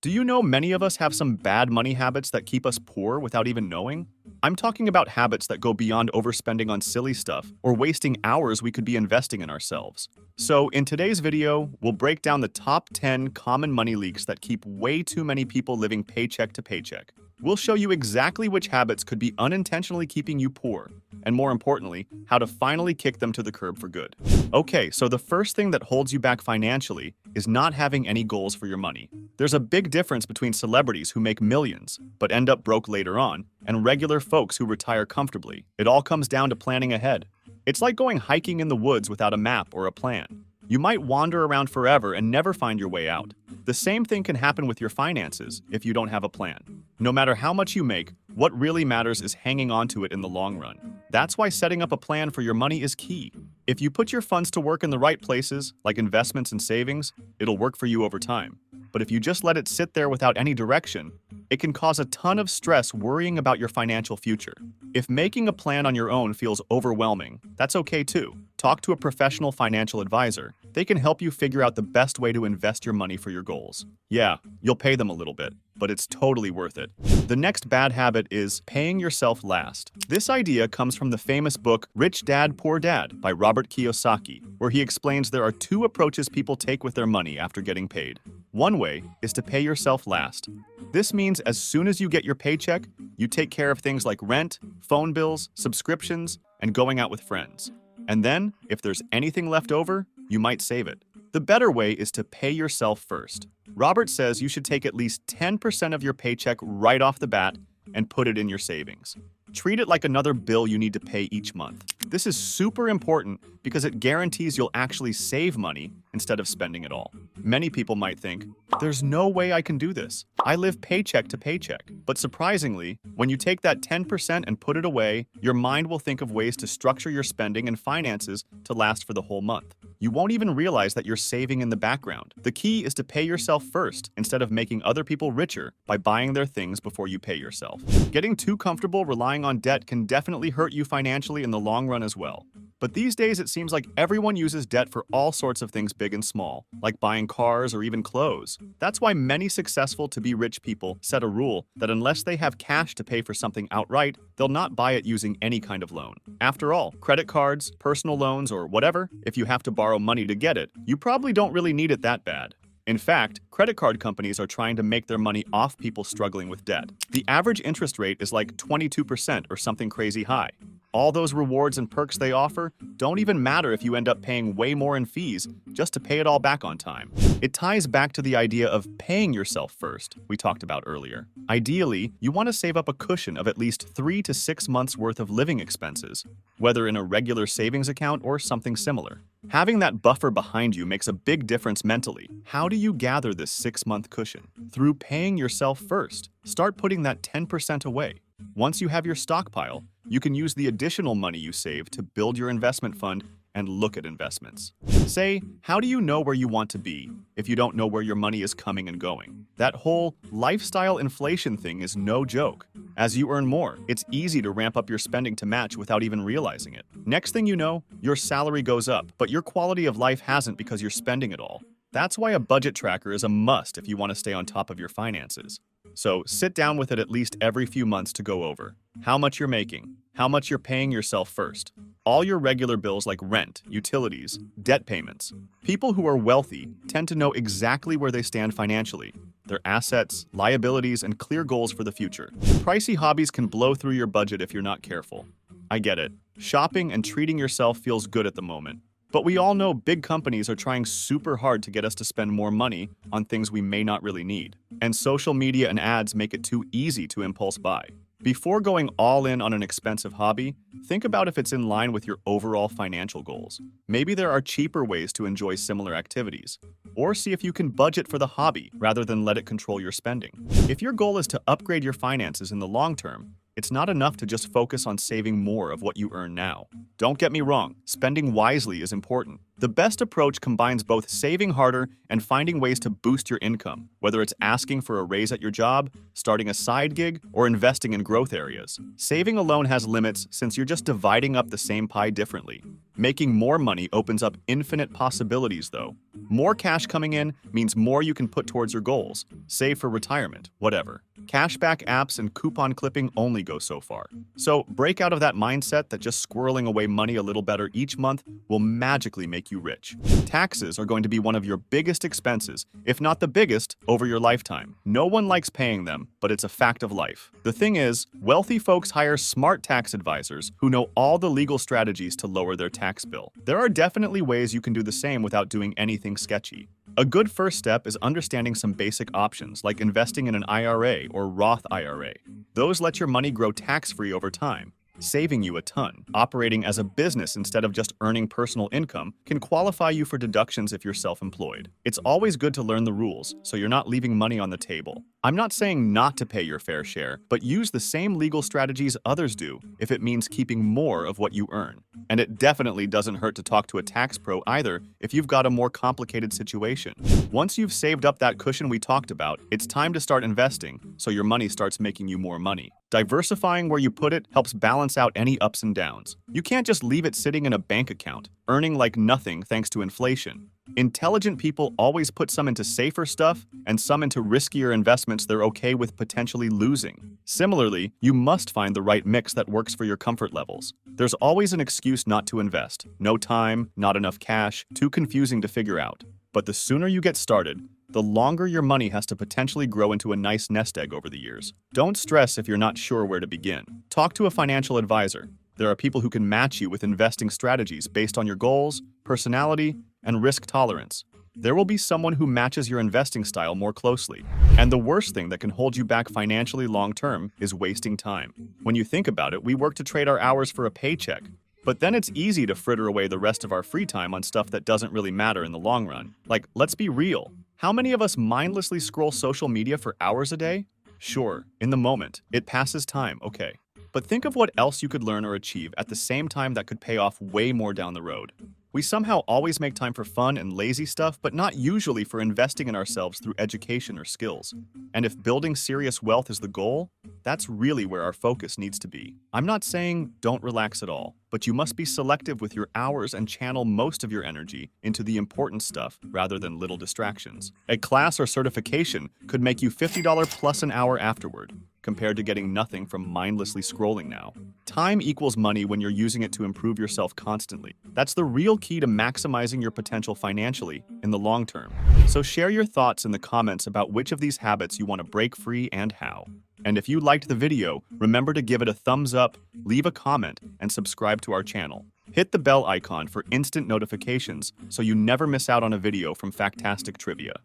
Do you know many of us have some bad money habits that keep us poor without even knowing? I'm talking about habits that go beyond overspending on silly stuff or wasting hours we could be investing in ourselves. So, in today's video, we'll break down the top 10 common money leaks that keep way too many people living paycheck to paycheck. We'll show you exactly which habits could be unintentionally keeping you poor, and more importantly, how to finally kick them to the curb for good. Okay, so the first thing that holds you back financially is not having any goals for your money. There's a big difference between celebrities who make millions, but end up broke later on, and regular folks who retire comfortably. It all comes down to planning ahead. It's like going hiking in the woods without a map or a plan. You might wander around forever and never find your way out. The same thing can happen with your finances if you don't have a plan. No matter how much you make, what really matters is hanging on to it in the long run. That's why setting up a plan for your money is key. If you put your funds to work in the right places, like investments and savings, it'll work for you over time. But if you just let it sit there without any direction, it can cause a ton of stress worrying about your financial future. If making a plan on your own feels overwhelming, that's okay too. Talk to a professional financial advisor. They can help you figure out the best way to invest your money for your goals. Yeah, you'll pay them a little bit, but it's totally worth it. The next bad habit is paying yourself last. This idea comes from the famous book Rich Dad, Poor Dad by Robert Kiyosaki, where he explains there are two approaches people take with their money after getting paid. One way is to pay yourself last. This means as soon as you get your paycheck, you take care of things like rent, phone bills, subscriptions, and going out with friends. And then, if there's anything left over, you might save it. The better way is to pay yourself first. Robert says you should take at least 10% of your paycheck right off the bat and put it in your savings. Treat it like another bill you need to pay each month. This is super important because it guarantees you'll actually save money instead of spending it all. Many people might think, there's no way I can do this. I live paycheck to paycheck. But surprisingly, when you take that 10% and put it away, your mind will think of ways to structure your spending and finances to last for the whole month. You won't even realize that you're saving in the background. The key is to pay yourself first instead of making other people richer by buying their things before you pay yourself. Getting too comfortable relying on debt can definitely hurt you financially in the long run as well. But these days it seems like everyone uses debt for all sorts of things big and small, like buying cars or even clothes. That's why many successful to-be-rich people set a rule that unless they have cash to pay for something outright, they'll not buy it using any kind of loan. After all, credit cards, personal loans, or whatever, if you have to borrow money to get it, you probably don't really need it that bad. In fact, credit card companies are trying to make their money off people struggling with debt. The average interest rate is like 22% or something crazy high. All those rewards and perks they offer don't even matter if you end up paying way more in fees just to pay it all back on time. It ties back to the idea of paying yourself first we talked about earlier. Ideally, you want to save up a cushion of at least 3 to 6 months worth of living expenses, whether in a regular savings account or something similar. Having that buffer behind you makes a big difference mentally. How do you gather this 6-month cushion? Through paying yourself first. Start putting that 10% away. Once you have your stockpile, you can use the additional money you save to build your investment fund and look at investments. Say, how do you know where you want to be if you don't know where your money is coming and going? That whole lifestyle inflation thing is no joke. As you earn more, it's easy to ramp up your spending to match without even realizing it. Next thing you know, your salary goes up, but your quality of life hasn't because you're spending it all. That's why a budget tracker is a must if you want to stay on top of your finances. So sit down with it at least every few months to go over how much you're making, how much you're paying yourself first, all your regular bills like rent, utilities, debt payments. People who are wealthy tend to know exactly where they stand financially, their assets, liabilities, and clear goals for the future. Pricey hobbies can blow through your budget if you're not careful. I get it. Shopping and treating yourself feels good at the moment. But we all know big companies are trying super hard to get us to spend more money on things we may not really need. And social media and ads make it too easy to impulse buy. Before going all in on an expensive hobby, think about if it's in line with your overall financial goals. Maybe there are cheaper ways to enjoy similar activities. Or see if you can budget for the hobby rather than let it control your spending. If your goal is to upgrade your finances in the long term, it's not enough to just focus on saving more of what you earn now. Don't get me wrong, spending wisely is important. The best approach combines both saving harder and finding ways to boost your income, whether it's asking for a raise at your job, starting a side gig, or investing in growth areas. Saving alone has limits since you're just dividing up the same pie differently. Making more money opens up infinite possibilities, though. More cash coming in means more you can put towards your goals, save for retirement, whatever. Cashback apps and coupon clipping only go so far. So break out of that mindset that just squirreling away money a little better each month will magically make you rich. Taxes are going to be one of your biggest expenses, if not the biggest, over your lifetime. No one likes paying them, but it's a fact of life. The thing is, wealthy folks hire smart tax advisors who know all the legal strategies to lower their tax bill. There are definitely ways you can do the same without doing anything sketchy. A good first step is understanding some basic options like investing in an IRA or Roth IRA. Those let your money grow tax-free over time, saving you a ton. Operating as a business instead of just earning personal income can qualify you for deductions if you're self-employed. It's always good to learn the rules, so you're not leaving money on the table. I'm not saying not to pay your fair share, but use the same legal strategies others do if it means keeping more of what you earn. And it definitely doesn't hurt to talk to a tax pro either if you've got a more complicated situation. Once you've saved up that cushion we talked about, it's time to start investing so your money starts making you more money. Diversifying where you put it helps balance out any ups and downs. You can't just leave it sitting in a bank account, earning like nothing thanks to inflation. Intelligent people always put some into safer stuff and some into riskier investments they're okay with potentially losing. Similarly, you must find the right mix that works for your comfort levels. There's always an excuse not to invest. No time, not enough cash, too confusing to figure out. But the sooner you get started, the longer your money has to potentially grow into a nice nest egg over the years. Don't stress if you're not sure where to begin. Talk to a financial advisor. There are people who can match you with investing strategies based on your goals, personality, and risk tolerance. There will be someone who matches your investing style more closely. And the worst thing that can hold you back financially long-term is wasting time. When you think about it, we work to trade our hours for a paycheck. But then it's easy to fritter away the rest of our free time on stuff that doesn't really matter in the long run. Like, let's be real. How many of us mindlessly scroll social media for hours a day? Sure, in the moment, it passes time, okay. But think of what else you could learn or achieve at the same time that could pay off way more down the road. We somehow always make time for fun and lazy stuff, but not usually for investing in ourselves through education or skills. And if building serious wealth is the goal, that's really where our focus needs to be. I'm not saying don't relax at all, but you must be selective with your hours and channel most of your energy into the important stuff rather than little distractions. A class or certification could make you $50 plus an hour afterward, compared to getting nothing from mindlessly scrolling now. Time equals money when you're using it to improve yourself constantly. That's the real key to maximizing your potential financially in the long term. So share your thoughts in the comments about which of these habits you want to break free and how. And if you liked the video, remember to give it a thumbs up, leave a comment, and subscribe to our channel. Hit the bell icon for instant notifications so you never miss out on a video from Factastic Trivia.